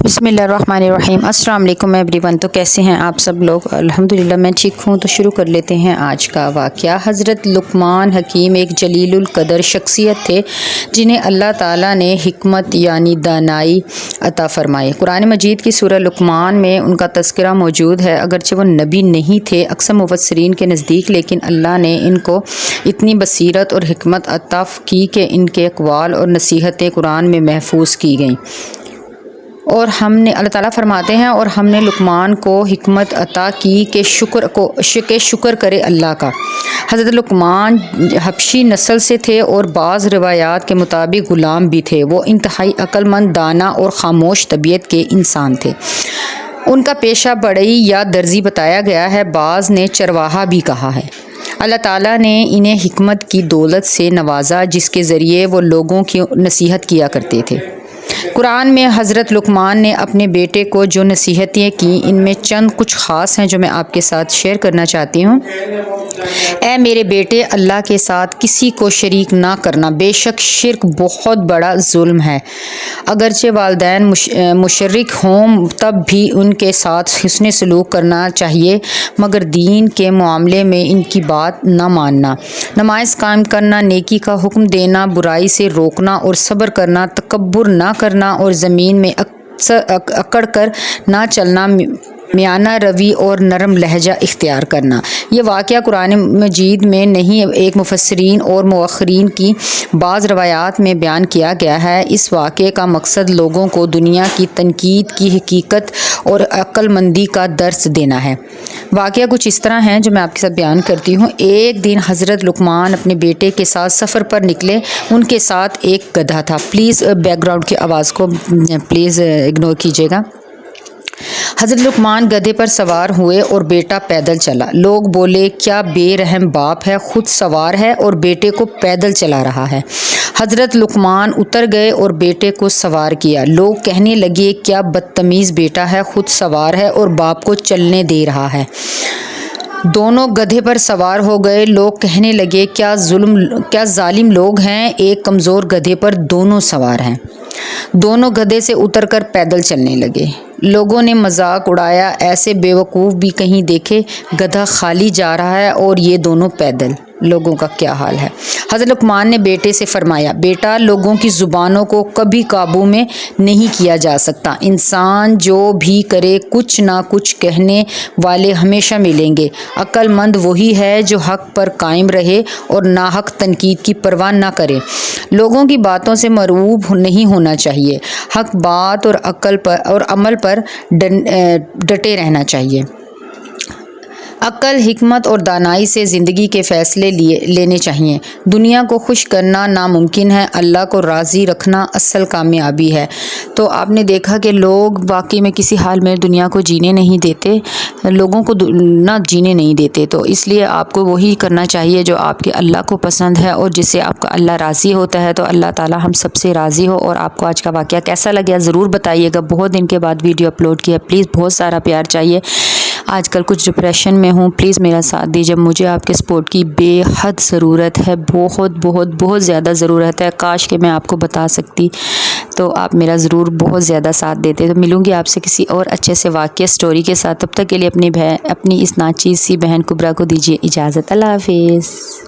बिस्मिल्लाहिर्रहमानिर्रहीम। अस्सलाम वालेकुम एवरीवन। तो कैसे हैं आप सब लोग? अल्हम्दुलिल्लाह मैं ठीक हूँ। तो शुरू कर लेते हैं आज का वाक़या। हज़रत लुक़मान हकीम एक जलीलुल क़दर शख्सियत थे जिन्हें अल्लाह ताला ने हिकमत यानी दानाई अता फ़रमाई। कुरान मजीद की सूरह लुक़मान में उनका तज़किरा मौजूद है। अगरचे वो नबी नहीं थे अक्सर मुफ़स्सिरीन के नज़दीक, लेकिन अल्लाह ने इनको इतनी बसीरत और हिकमत अता की कि इनके अक़वाल और नसीहतें कुरान में महफूज की गईं। और हमने अल्लाह ताला फरमाते हैं और हमने लुक़मान को हिकमत अता की कि शुक्र करे अल्लाह का। हज़रत लुक़मान हबशी नस्ल से थे और बाज़ रिवायात के मुताबिक ग़ुलाम भी थे। वो इंतहाई अक्लमंद, दाना और ख़ामोश तबीयत के इंसान थे। उनका पेशा बढ़ई या दर्जी बताया गया है, बाज़ ने चरवाहा भी कहा है। अल्लाह ताला ने इन्हें हिकमत की दौलत से नवाजा जिसके ज़रिए वो लोगों की नसीहत किया करते थे। कुरान में हज़रत लुक़मान ने अपने बेटे को जो नसीहतें की, इनमें चंद कुछ ख़ास हैं जो मैं आपके साथ शेयर करना चाहती हूँ। ऐ मेरे बेटे, अल्लाह के साथ किसी को शरीक ना करना। बेशक शिर्क बहुत बड़ा जुल्म है। अगरचे वालिदैन मुशर्रिक हों तब भी उनके साथ हुस्न सलूक करना चाहिए, मगर दीन के मामले में इनकी बात ना मानना। नमाज़ कायम करना, नेकी का हुक्म देना, बुराई से रोकना और सब्र करना, तकब्बुर ना करना और ज़मीन में अकड़ कर ना चलना, मियाना रवि और नरम लहजा इख्तियार करना। ये वाक़या कुरान मजीद में नहीं, एक मुफस्सिरीन और मुअख्खरीन की बाज़ रवायात में बयान किया गया है। इस वाक़े का मकसद लोगों को दुनिया की तनकीद की हकीकत और अक्लमंदी का दर्स देना है। वाक़या कुछ इस तरह है जो मैं आपके साथ बयान करती हूँ। एक दिन हज़रत लुक़मान अपने बेटे के साथ सफ़र पर निकले। उनके साथ एक गधा था। प्लीज़ बैकग्राउंड की आवाज़ को प्लीज़ इग्नोर कीजिएगा। हज़रत लुक़मान गधे पर सवार हुए और बेटा पैदल चला। लोग बोले, क्या बेरहम बाप है, खुद सवार है और बेटे को पैदल चला रहा है। हज़रत लुक़मान उतर गए और बेटे को सवार किया। लोग कहने लगे, क्या बदतमीज़ बेटा है, खुद सवार है और बाप को चलने दे रहा है। दोनों गधे पर सवार हो गए। लोग कहने लगे, क्या जालिम लोग हैं, एक कमज़ोर गधे पर दोनों सवार हैं। दोनों गधे से उतरकर पैदल चलने लगे। लोगों ने मजाक उड़ाया, ऐसे बेवकूफ़ भी कहीं देखे, गधा खाली जा रहा है और ये दोनों पैदल। लोगों का क्या हाल है। हज़रत लुक़मान ने बेटे से फरमाया, बेटा, लोगों की ज़ुबानों को कभी काबू में नहीं किया जा सकता। इंसान जो भी करे, कुछ ना कुछ कहने वाले हमेशा मिलेंगे। अक्लमंद वही है जो हक़ पर कायम रहे और नाहक तनकीद की परवाह ना करे। लोगों की बातों से मरूब नहीं होना चाहिए। हक़ बात और अक्ल पर और अमल पर डटे रहना चाहिए। अक्ल, हिकमत और दानाई से ज़िंदगी के फ़ैसले लेने चाहिए। दुनिया को खुश करना नामुमकिन है, अल्लाह को राज़ी रखना असल कामयाबी है। तो आपने देखा कि लोग वाकई में किसी हाल में दुनिया को जीने नहीं देते, लोगों को ना जीने नहीं देते। तो इसलिए आपको वही करना चाहिए जो आपके अल्लाह को पसंद है और जिससे आपका अल्लाह राज़ी होता है। तो अल्लाह ताला हम सबसे राज़ी हो। और आपको आज का वाक़या कैसा लगा ज़रूर बताइएगा। बहुत दिन के बाद वीडियो अपलोड किया, प्लीज़ बहुत सारा प्यार चाहिए। आजकल कुछ डिप्रेशन में हूँ, प्लीज़ मेरा साथ दीजिए। मुझे आपके सपोर्ट की बेहद ज़रूरत है, बहुत बहुत बहुत ज़्यादा ज़रूरत है। काश कि मैं आपको बता सकती, तो आप मेरा ज़रूर बहुत ज़्यादा साथ देते। तो मिलूँगी आपसे किसी और अच्छे से वाक़या स्टोरी के साथ। तब तक के लिए अपनी इस नाचीज़ सी बहन कुबरा को दीजिए इजाज़त। अल्लाह हाफ़िज़।